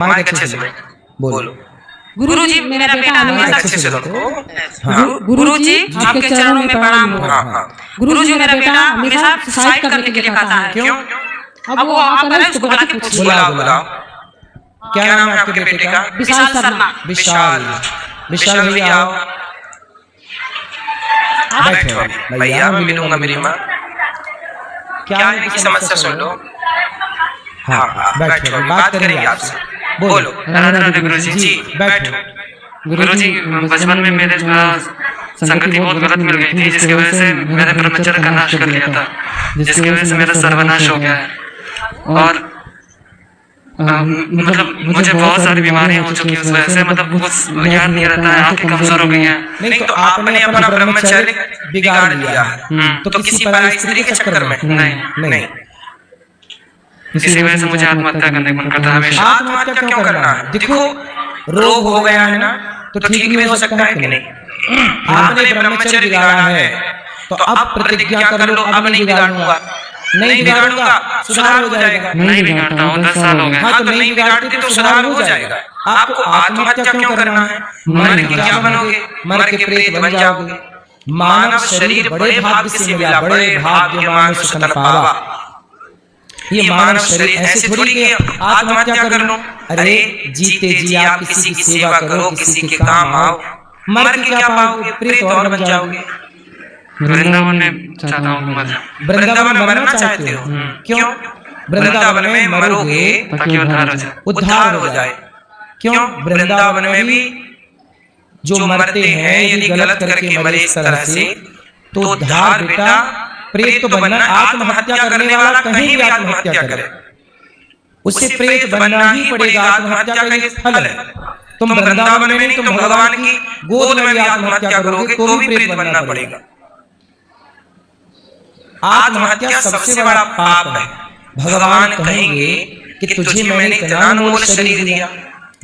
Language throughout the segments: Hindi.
माइक अच्छे से बोलो। गुरुजी मेरा बेटा हमेशा अच्छे से बोलो। गुरुजी आपके चरणों में प्रणाम हो। गुरुजी मेरा बेटा हमेशा सुसाइड करने के लिए कहता है। क्यों? अब वो आता है उसको बुला के पूछिए। बुलाओ। क्या नाम है आपके बेटे का? विशाल शर्मा। विशाल भैया आओ। बैठो भैया, मैं मिलूंगा मेरी माँ। क्या है की समस्या सुन लो। हाँ बैठो, बात करेंगे आपसे। बोलो। राधे गुरुजी। जी बैठो। गुरुजी बचपन में मेरे संगति बहुत गलत मिल गई थी, जिसकी वजह से मैंने ब्रह्मचर्य का नाश कर लिया था, जिसकी वजह से मेरा सर्वनाश हो गया है। और मतलब मुझे बहुत सारी बीमारियां हो चुकी है उस वजह से, मतलब कुछ याद नहीं रहता है, आंखें कमजोर हो गई हैं। नहीं तो आपने अपना ब्रह्मचर्य बिगाड़ लिया तो किसी पराई स्त्री के चक्कर में? नहीं। इसी वजह से मुझे आत्महत्या करने का मन करता है हमेशा। आत्महत्या क्यों करना है? देखो रोग हो गया है ना, तो ठीक भी हो सकता है कि नहीं? आपने ब्रह्मचर्य बिगाड़ा है तो अब प्रतिज्ञा कर लो, अब नहीं बिगाड़ूंगा। नहीं बिगाड़ूंगा, सुधार हो जाएगा। नहीं बिगाड़ता हूँ, 10 साल हो गए। हाँ तो नहीं बिगाड़ती तो सुधार हो जाएगा। आपको आत्महत्या क्यों करना है? मर के क्या बनोगे? मर के प्रेत बन जाओगे। मानव शरीर बड़े भाग्य से मिला, बड़े भाग्य मानुष तन पावा। ये मानव शरीर ऐसे थोड़ी कि आत्महत्या कर लो। अरे जीते जी आप किसी की सेवा करो, किसी के काम आओ। मर के क्या पाओगे? प्रेत और बन जाओगे। वृंदावन में चाहता हूँ मर जाऊं। वृंदावन में मरना चाहते हो? क्यों? वृंदावन में मरोगे ताकि उद्धार हो जाए। उद्धार हो जाए। क्यों? वृंदावन में भी जो मरते हैं यदि गलत करके मरे इस तरह से तो उद्धार बेटा प्रेत तो बनना। आत्महत्या करने वाला कहीं भी आत्महत्या करे उसे प्रेत बनना ही पड़ेगा। आत्महत्या का ये फल है। तुम वृंदावन में नहीं, तुम भगवान की गोद में भी आत्महत्या करोगे तो भी प्रेत बनना पड़ेगा। आत्महत्या सबसे बड़ा पाप है। भगवान कहेंगे कि तुझे मैंने इतना अनमोल शरीर दिया,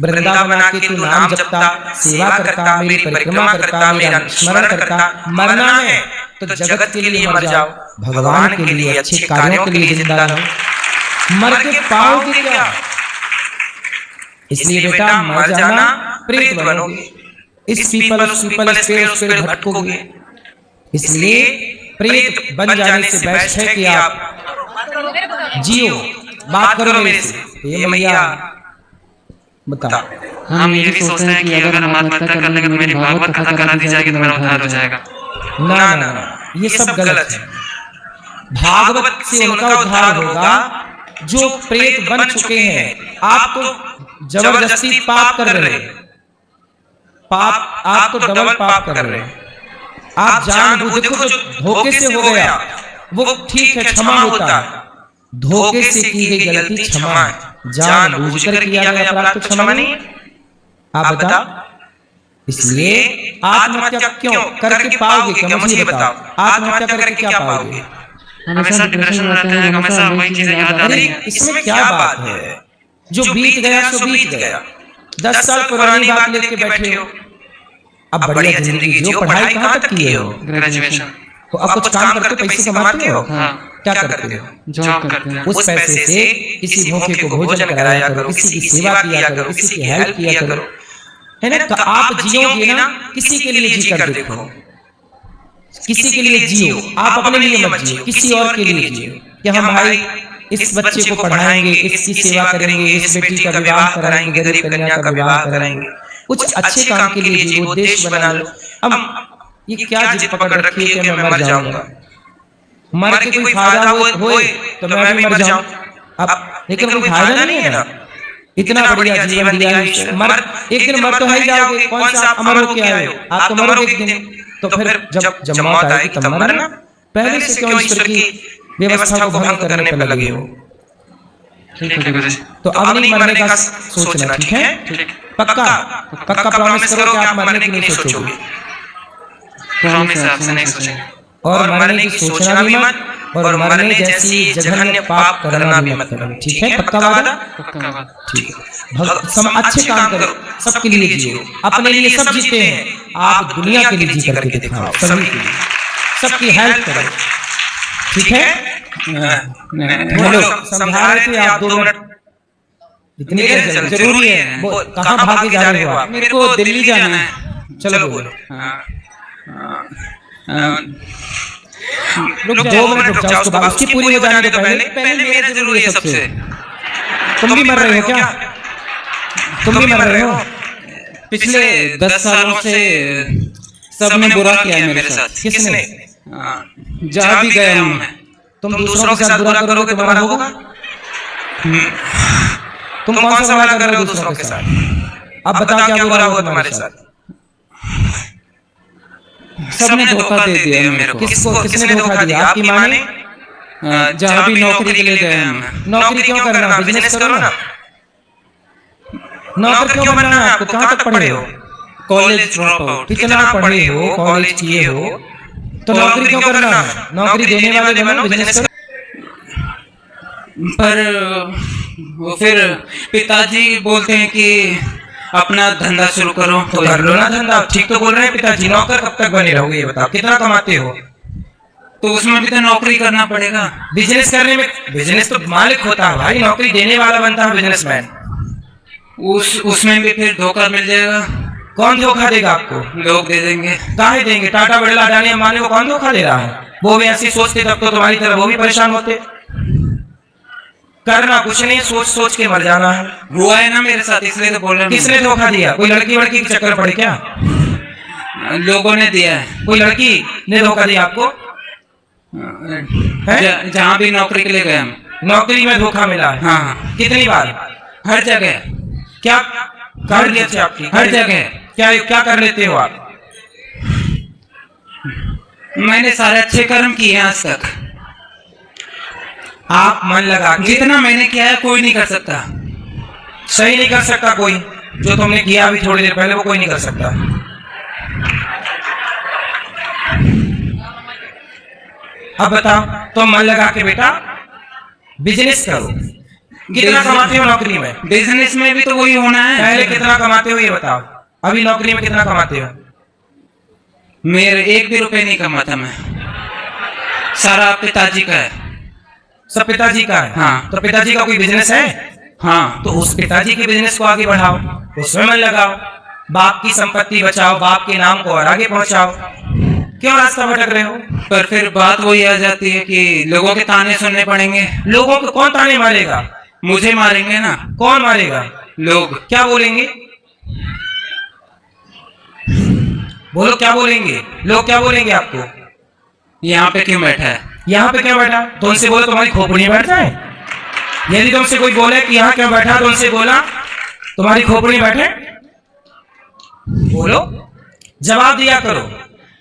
वृंदावन आके तू नाम जपता, सेवा करता, मेरी परिक्रमा करता, मेरा स्मरण करता। मरना है तो जगत के लिए मर जाओ, भगवान के लिए, अच्छे कार्यों के लिए जिंदा रहो। मर के पाओगे क्या? इसलिए बेटा मर जाना, प्रेत बनोगे। इस पीपल उस पेड़ भटकोगे। इसलिए प्रेत बन जाने से बेस्ट है कि आप जियो। बात करो मेरे से। ये मैया बताओ। हम ये भी सोचते हैं कि अगर हम आत्महत्या कर लेंगे तो मेरी भागवत कथा करा दी जाएगी तो मेरा उद्धार हो जाएगा। ना, ये सब गलत है। भागवत से उनका उद्धार होगा जो प्रेत बन चुके हैं। आप तो जबरदस्ती पाप कर रहे हैं। पाप आप तो डबल पाप कर रहे हैं। आप जानबूझ, देखो जो धोखे से हो गया वो ठीक है, क्षमा होता है। धोखे से की गई गलती क्षमा है, जानबूझकर किया गया अपराध तो क्षमा नहीं। आप बताओ। इसलिए आत्महत्या क्यों करके पाओगे क्या? मुझे बताओ, आत्महत्या करके क्या पाओगे? हमेशा डिप्रेशन में रहते हैं, हमेशा वही चीजें याद आती हैं। इसमें क्या बात है? जो बीत गया सो बीत गया। 10 साल पुरानी बात लेके बैठे हो। अब बढ़िया जिंदगी जियो। पढ़ाई कहाँ तक किए हो? ग्रेजुएशन। तो अब कुछ काम करके पैसे कमाते हो? हाँ। क्या करते हो? जॉब करते हैं। उस पैसे से किसी भूखे को भोजन कराया करो, किसी की सेवा किया करो, किसी की हेल्प किया करो, है ना? तो आप जियोगे ना, किसी के लिए जी कर देखो। किसी के लिए जियो, आप अपने लिए मत जियो, किसी और के लिए जियो। कि हम भाई इस बच्चे को पढ़ाएंगे, इसकी सेवा करेंगे, इस बेटी का विवाह कराएंगे, गरीब कन्या का विवाह कराएंगे। कुछ अच्छे काम के लिए जियो, देश बना लो। अब ये क्या जिद पकड़ रखी है कि मैं मर जाऊंगा, मर के कोई फायदा होए तो मैं भी मर जाऊं। अब लेकिन कोई फायदा नहीं है ना। इतना बढ़िया जीवन दिया है, मर एक दिन मर तो है ही जाओगे। कौन सा अमर हो के आए हो? आप तो मरोगे एक दिन। तो फिर जब मौत आएगी तब मरना। पहले से क्यों ईश्वर की व्यवस्था को भंग करने पर लगे हो? तो अब नहीं मरने का सोचना, ठीक है? पक्का प्रॉमिस करो कि आप मरने की नहीं सोचोगे। प्रॉमिस है, आपसे नहीं सोचेंगे। और मरने की सोचना भी मत, और मरने जैसी जघन्य पाप करना भी मत करो, ठीक है? पक्का वादा? पक्का बात। ठीक है। सब अच्छे काम करो, सबके लिए जियो। अपने लिए सब जीते हैं, आप दुनिया के लिए जी करके दिखाओ, सभी के लिए, सबकी हेल्प करो, ठीक है? बोलो, समझा रहे थे आप 2 मिनट इतनी मेरे क्या जरूरी है। वो कहाँ भाग के जा रहे हो आप? मेरे को दिल्ली जाना है। चलो बोलो। रुक दो मिनट रुक जाओ, उसको बाद उसकी पूरी हो जाने दो। पहले पहले मेरा जरूरी है सबसे। तुम भी मर रहे हो क्या? तुम भी मर रहे हो? पिछले 10 सालों से सबने बुरा किया है मेरे साथ। किसने? जहाँ भी गया हूँ मैं। तुम दूसरों के साथ बुरा करोगे तुम्हारा होगा? तुम कौन सा बुरा कर रहे हो दूसरों के साथ? अब बताओ क्या बुरा हुआ तुम्हारे साथ? सबने धोखा दे दिया मेरे को। किसको? किसने धोखा दिया? आपकी माँ ने? जहाँ भी नौकरी के लिए गया मैं। नौकरी क्यों करना? बिजनेस करो ना। नौकर क्यों बनना है आपको? कहाँ तक पढ़े हो? College drop out. इतना पढ़े हो, कॉलेज किए हो, तो नौकरी क्यों करना है? नौकरी देने वाले बनो, बिजनेस करो। पर वो फिर पिताजी बोलते हैं कि अपना धंधा शुरू करो। तो कर लो ना धंधा। ठीक तो बोल रहे हैं पिताजी। नौकर कब तक बने रहोगे ये बताओ? कितना कमाते हो? तो उसमें भी तो नौकरी करना पड़ेगा। बिजनेस करने में, बिजनेस तो मालिक होता है भाई, नौकरी देने वाला बनता है बिजनेसमैन। उसमें भी फिर धोखा मिल जाएगा। कौन धोखा देगा आपको? लोग दे देंगे। काहे देंगे? टाटा, बिरला, अडानी, अंबानी को कौन धोखा दे रहा है? वो भी ऐसी सोचते तब तो तुम्हारी तरह वो भी परेशान होते। करना कुछ नहीं, सोच सोच के मर जाना है। हुआ है ना मेरे साथ, इसलिए तो बोल रहा हूँ। किसने धोखा दिया? कोई लड़की वड़की के चक्कर पड़े क्या? लोगों ने दिया है। कोई लड़की ने धोखा दिया आपको? जहाँ भी नौकरी के लिए गया मैं। नौकरी में धोखा मिला है? हाँ। कितनी बार? हर जगह। क्या कर लिए थे आपकी? हर जगह। क्या कर लेते हो आप? मैंने सारे अच्छे कर्म किए हैं आज तक। आप मन लगा के, जितना मैंने किया है कोई नहीं कर सकता। सही नहीं कर सकता कोई। जो तुमने किया अभी थोड़ी देर पहले वो कोई नहीं कर सकता। अब बताओ, तुम मन लगा के बेटा बिजनेस करो। कितना कमाते हो नौकरी में? बिजनेस में भी तो वही होना है। पहले कितना कमाते हो ये बताओ? अभी नौकरी में कितना कमाते हो? मेरे 1 भी रुपए नहीं कमाता मैं। सारा पिताजी का है। सब पिताजी का है? हाँ। तो पिताजी का कोई बिजनेस है? हाँ। तो उस पिताजी के बिजनेस को आगे बढ़ाओ, उसमें मन लगाओ, बाप की संपत्ति बचाओ, बाप के नाम को और आगे पहुंचाओ। क्यों रास्ता भटक रहे हो? पर फिर बात वही आ जाती है कि लोगों के ताने सुनने पड़ेंगे। लोगों को कौन ताने मारेगा? मुझे मारेंगे ना। कौन मारेगा? लोग। क्या बोलेंगे? बोलो क्या बोलेंगे? लोग क्या बोलेंगे आपको? यहाँ पे क्यों बैठा है? यहाँ पे क्यों बैठा? तो उनसे बोलो तुम्हारी खोपड़ी बैठ जाए। यदि तुमसे कोई बोले कि यहाँ क्यों बैठा, तो उनसे बोला तुम्हारी खोपड़ी बैठे। बोलो, जवाब दिया करो।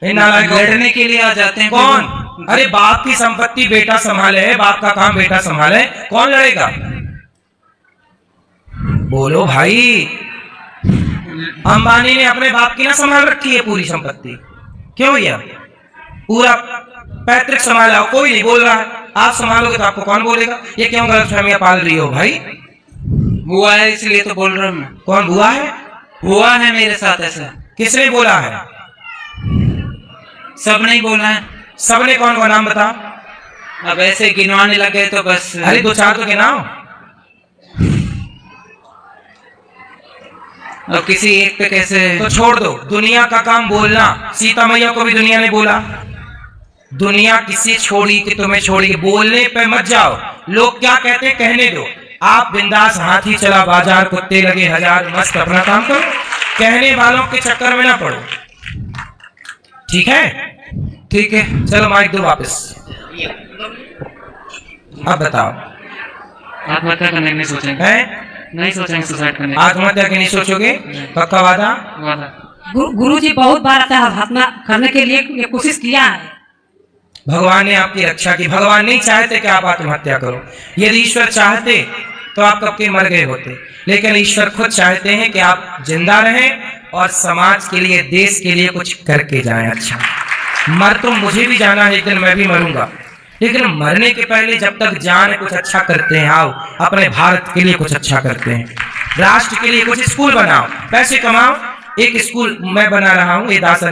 लड़ने के लिए आ जाते हैं। कौन? अरे बाप की संपत्ति बेटा संभाले, बाप का काम बेटा संभाले, कौन लड़ेगा? बोलो भाई। अंबानी ने अपने बाप की ना संभाल रखी है पूरी संपत्ति। क्यों भैया? पूरा पैतृक संभाला, कोई नहीं बोल रहा है। आप संभालोगे तो आपको कौन बोलेगा? ये क्यों गलतफहमियां पाल रही हो भाई? हुआ है इसलिए तो बोल रहा हूँ मैं। कौन हुआ है? हुआ है मेरे साथ ऐसा। किसने बोला है? सब नहीं बोला है। सबने कौन का नाम बता? अब ऐसे गिनवाने लगे तो बस। अरे 2-4 तो गिनाओ। अब किसी एक पे कैसे? तो छोड़ दो, दुनिया का काम बोलना। सीता मैया को भी दुनिया ने बोला, दुनिया किसी छोड़ी कि तुम्हें छोड़ी, बोलने पे मत जाओ। लोग क्या कहते कहने दो। आप बिंदास हाथी चला बाजार, कुत्ते लगे हजार, मस्त अपना काम करो। कहने वालों के चक्कर में ना पड़ो। ठीक है? ठीक है। चलो माइक दो वापस। अब बताओ। आत्महत्या करने की नहीं सोचेंगे? नहीं सोचेंगे सुसाइड करने। आत्महत्या की नहीं सोचोगे? पक्का वादा? गुरुजी बहुत बार आत्महत्या करने के लिए कोशिश किया है। भगवान ने आपकी रक्षा की। भगवान नहीं चाहते कि आप आत्महत्या करो। यदि ईश्वर चाहते तो आप कब के मर गए होते। लेकिन ईश्वर खुद चाहते हैं कि आप जिंदा रहें और समाज के लिए, देश के लिए कुछ करके जाएं। अच्छा, मर तो मुझे भी जाना है, एक दिन मैं भी मरूंगा। लेकिन मरने के पहले जब तक जान कुछ अच्छा करते हैं। आओ अपने भारत के लिए कुछ अच्छा करते हैं, राष्ट्र के लिए कुछ स्कूल बनाओ, पैसे कमाओ। एक स्कूल मैं बना रहा हूँ, ये दास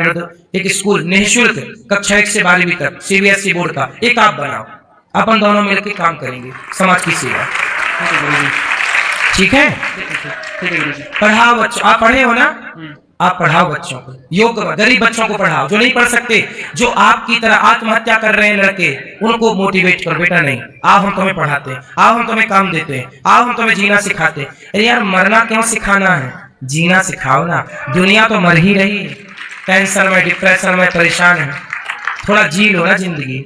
एक स्कूल निःशुल्क कक्षा 1 से 12वीं तक CBSE बोर्ड का, एक आप बनाओ। अपन दोनों मिलकर काम करेंगे समाज की सेवा। ठीक है, पढ़ाओ बच्चों, आप पढ़े हो ना, आप पढ़ाओ बच्चों को, योग गरीब बच्चों को पढ़ाओ जो नहीं पढ़ सकते, जो आपकी तरह आत्महत्या कर रहे हैं लड़के, उनको मोटिवेट करो, बेटा नहीं, आओ हम तुम्हें पढ़ाते हैं, आओ हम तुम्हें काम देते हैं, आओ हम तुम्हें जीना सिखाते हैं। अरे यार मरना क्यों सिखाना है, जीना सिखाओ ना, दुनिया तो मर ही रही है, टेंशन में, डिप्रेशन में परेशान है, थोड़ा जी लो ना जिंदगी।